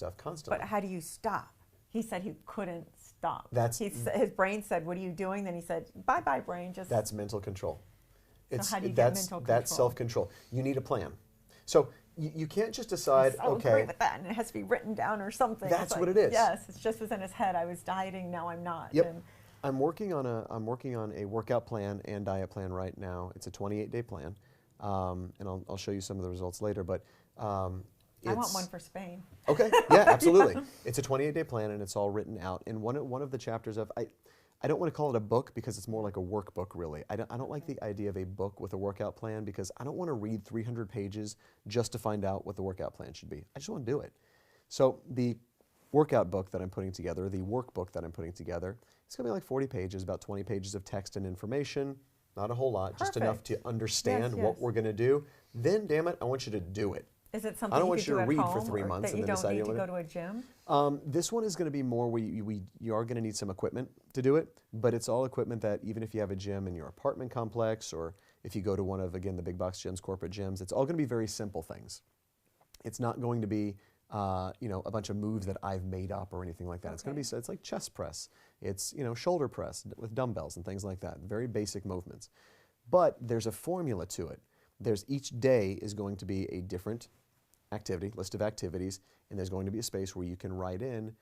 stuff constantly. But how do you stop? He said he couldn't stop. His brain said, "What are you doing?" Then he said, "Bye, bye, brain." That's mental control. So how do you get mental control? That's self-control. You need a plan. So you can't just decide, I agree with that, and it has to be written down or something. That's what it is. Yes, it just was in his head. I was dieting, now I'm not. Yep. And I'm working on a workout plan and diet plan right now. It's a 28-day plan, and I'll show you some of the results later. But I want one for Spain. Okay, yeah, absolutely. Yeah. It's a 28-day plan, and it's all written out. And one of the chapters of I don't want to call it a book because it's more like a workbook, really. I don't like the idea of a book with a workout plan because I don't want to read 300 pages just to find out what the workout plan should be. I just want to do it. So the workout book that I'm putting together, the workbook that I'm putting together, it's going to be like 40 pages, about 20 pages of text and information. Not a whole lot, just enough to understand what we're going to do. Then, damn it, I want you to do it. Is it something I don't you want you to read for home, 3 months and then decide you don't need to go to a gym? This one is going to be more where you are going to need some equipment to do it, but it's all equipment that even if you have a gym in your apartment complex or if you go to one of, again, the big box gyms, corporate gyms, it's all going to be very simple things. It's not going to be a bunch of moves that I've made up or anything like that. Okay. It's going to be, it's like chest press. It's, shoulder press with dumbbells and things like that. Very basic movements. But there's a formula to it. Each day is going to be a different activity, list of activities, and there's going to be a space where you can write in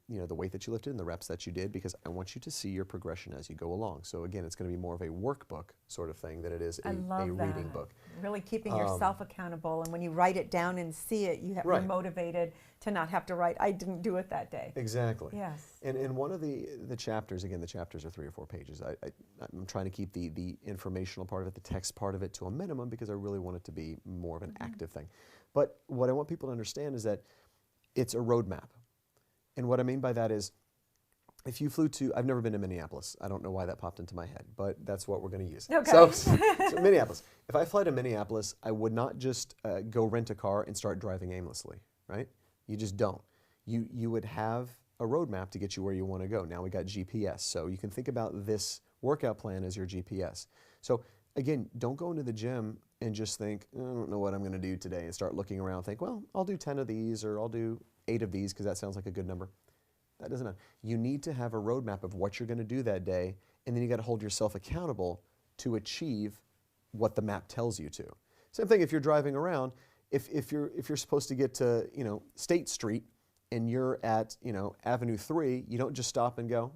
the weight that you lifted and the reps that you did, because I want you to see your progression as you go along. So again, it's going to be more of a workbook sort of thing than it is a reading book. Really keeping yourself accountable, and when you write it down and see it, you're motivated to not have to write, I didn't do it that day. Exactly. Yes. And in one of the chapters, again, the chapters are 3 or 4 pages. I'm trying to keep the informational part of it, the text part of it to a minimum because I really want it to be more of an active thing. But what I want people to understand is that it's a roadmap. And what I mean by that is, if you flew to, I've never been to Minneapolis. I don't know why that popped into my head, but that's what we're going to use. Okay. So Minneapolis. If I fly to Minneapolis, I would not just go rent a car and start driving aimlessly, right? You just don't. You would have a roadmap to get you where you want to go. Now we got GPS, so you can think about this workout plan as your GPS. So again, don't go into the gym and just think, I don't know what I'm going to do today, and start looking around and think, well, I'll do 10 of these or I'll do 8 of these because that sounds like a good number. That doesn't matter. You need to have a roadmap of what you're going to do that day, and then you got to hold yourself accountable to achieve what the map tells you to. Same thing if you're driving around. If you're supposed to get to State Street and you're at Avenue 3, you don't just stop and go,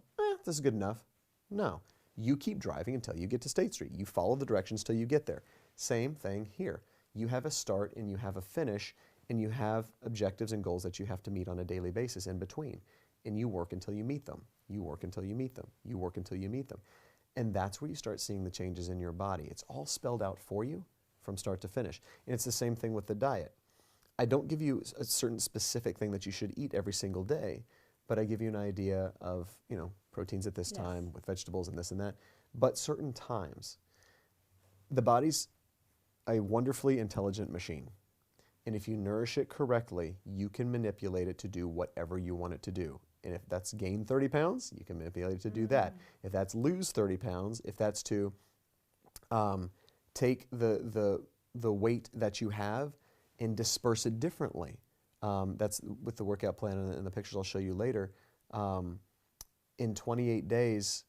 this is good enough. No, you keep driving until you get to State Street. You follow the directions till you get there. Same thing here. You have a start and you have a finish, and you have objectives and goals that you have to meet on a daily basis in between. And you work until you meet them. You work until you meet them. You work until you meet them. And that's where you start seeing the changes in your body. It's all spelled out for you from start to finish. And it's the same thing with the diet. I don't give you a certain specific thing that you should eat every single day, but I give you an idea of, proteins at this time with vegetables and this and that. But certain times, the body's a wonderfully intelligent machine. And if you nourish it correctly, you can manipulate it to do whatever you want it to do. And if that's gain 30 pounds, you can manipulate it to do that. If that's lose 30 pounds, if that's to take the weight that you have and disperse it differently. That's with the workout plan and the pictures I'll show you later. In 28 days,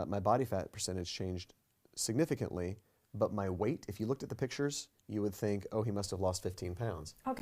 my body fat percentage changed significantly, but my weight, if you looked at the pictures, you would think, oh, he must have lost 15 pounds. Okay.